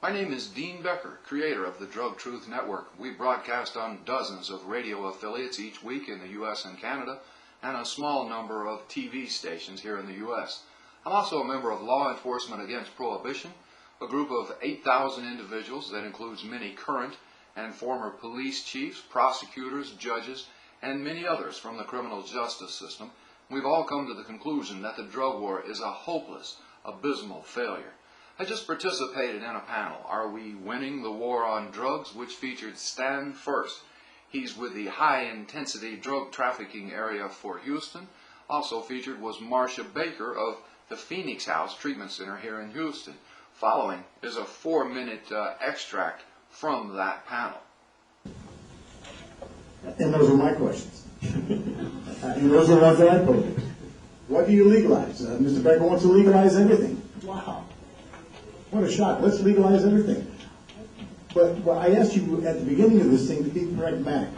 My name is Dean Becker, creator of the Drug Truth Network. We broadcast on dozens of radio affiliates each week in the U.S. and Canada, and a small number of TV stations here in the U.S. I'm also a member of Law Enforcement Against Prohibition, a group of 8,000 individuals that includes many current and former police chiefs, prosecutors, judges, and many others from the criminal justice system. We've all come to the conclusion that the drug war is a hopeless, abysmal failure. I just participated in a panel, Are We Winning the War on Drugs?, which featured Stan Furce. He's with the high-intensity drug trafficking area for Houston. Also featured was Marcia Becker of the Phoenix House Treatment Center here in Houston. Following is a 4-minute extract from that panel. And those are my questions. And those are the ones that I posed. What do you legalize? Mr. Becker wants to legalize everything. Wow. What a shock. Let's legalize everything. But I asked you at the beginning of this thing to be pragmatic.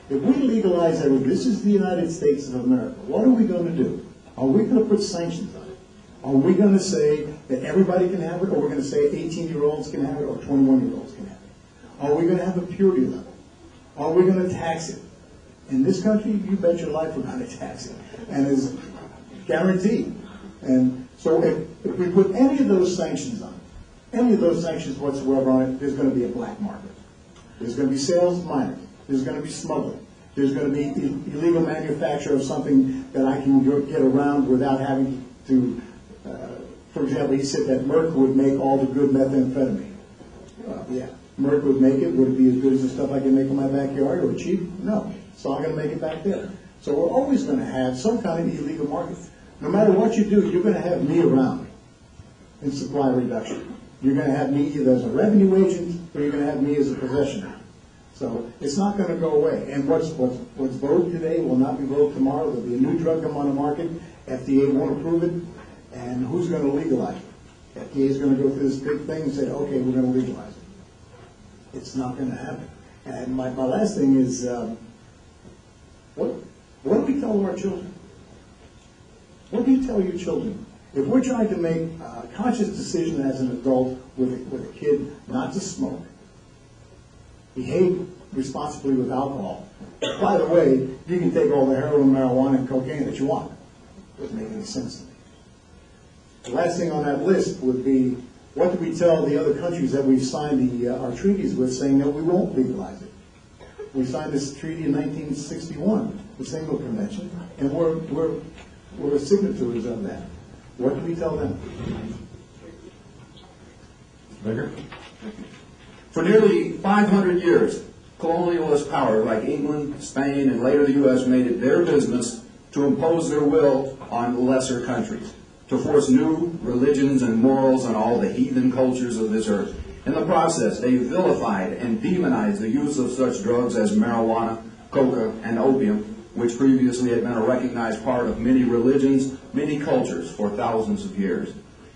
If we legalize everything, this is the United States of America, what are we going to do? Are we going to put sanctions on it? Are we going to say that everybody can have it, or we're going to say 18-year-olds can have it, or 21-year-olds can have it? Are we going to have a purity level? Are we going to tax it? In this country, you bet your life we're going to tax it. And it's guaranteed. And so if we put any of those sanctions on it, any of those sanctions whatsoever on it, there's going to be a black market. There's going to be sales of minors. There's going to be smuggling. There's going to be illegal manufacture of something that I can get around without having to, for example, he said that Merck would make all the good methamphetamine. Yeah, Merck would make it. Would it be as good as the stuff I can make in my backyard or cheap? No. So I'm going to make it back there. So we're always going to have some kind of illegal market. No matter what you do, you're going to have me around in supply reduction. You're going to have me either as a revenue agent or you're going to have me as a possessioner. So it's not going to go away. And what's voted today will not be voted tomorrow. There'll be a new drug come on the market. FDA won't approve it. And who's going to legalize it? FDA is going to go through this big thing and say, okay, we're going to legalize it. It's not going to happen. And my last thing is, what do we tell our children? What do you tell your children? If we're trying to make a conscious decision as an adult with a kid not to smoke, behave responsibly with alcohol. By the way, you can take all the heroin, marijuana, and cocaine that you want. It doesn't make any sense to me. The last thing on that list would be, what do we tell the other countries that we've signed our treaties with saying that we won't legalize it? We signed this treaty in 1961, the Single Convention, and we're signatories of that. What do we tell them? Becker? For nearly 500 years, colonialist powers like England, Spain, and later the U.S. made it their business to impose their will on lesser countries, to force new religions and morals on all the heathen cultures of this earth. In the process, they vilified and demonized the use of such drugs as marijuana, coca, and opium, which previously had been a recognized part of many religions, many cultures for thousands of years.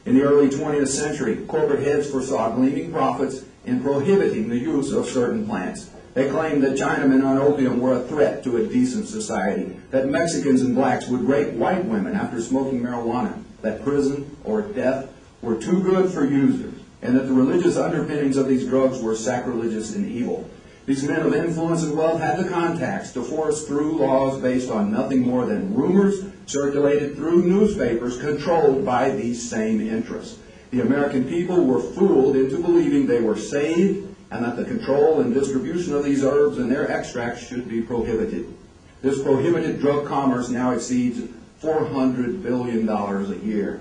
In the early 20th century, corporate heads foresaw gleaming profits in prohibiting the use of certain plants. They claimed that Chinamen on opium were a threat to a decent society, that Mexicans and blacks would rape white women after smoking marijuana, that prison or death were too good for users, and that the religious underpinnings of these drugs were sacrilegious and evil. These men of influence and wealth had the contacts to force through laws based on nothing more than rumors circulated through newspapers controlled by these same interests. The American people were fooled into believing they were saved and that the control and distribution of these herbs and their extracts should be prohibited. This prohibited drug commerce now exceeds $400 billion a year.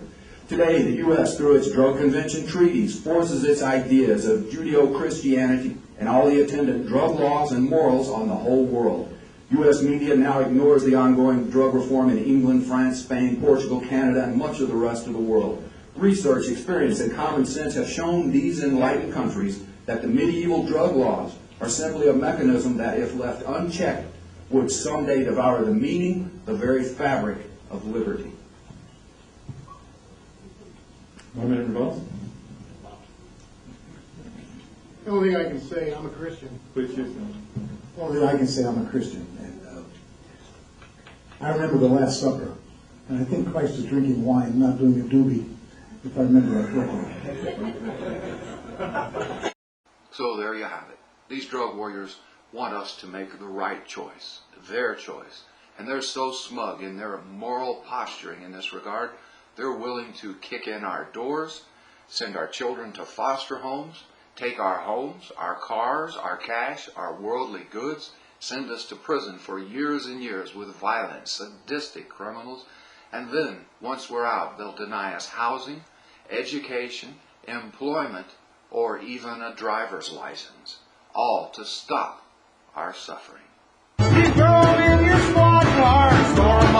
Today, the U.S., through its drug convention treaties, forces its ideas of Judeo-Christianity and all the attendant drug laws and morals on the whole world. U.S. media now ignores the ongoing drug reform in England, France, Spain, Portugal, Canada, and much of the rest of the world. Research, experience, and common sense have shown these enlightened countries that the medieval drug laws are simply a mechanism that, if left unchecked, would someday devour the meaning, the very fabric of liberty. 1 minute rebuttal. The only thing I can say, I'm a Christian. Please choose. The only thing I can say, I'm a Christian. And I remember the Last Supper, and I think Christ was drinking wine, not doing a doobie, if I remember that correctly. So there you have it. These drug warriors want us to make the right choice, their choice. And they're so smug in their moral posturing in this regard, they're willing to kick in our doors, send our children to foster homes, take our homes, our cars, our cash, our worldly goods, send us to prison for years and years with violent, sadistic criminals, and then, once we're out, they'll deny us housing, education, employment, or even a driver's license, all to stop our suffering. You drove in your squad car, storm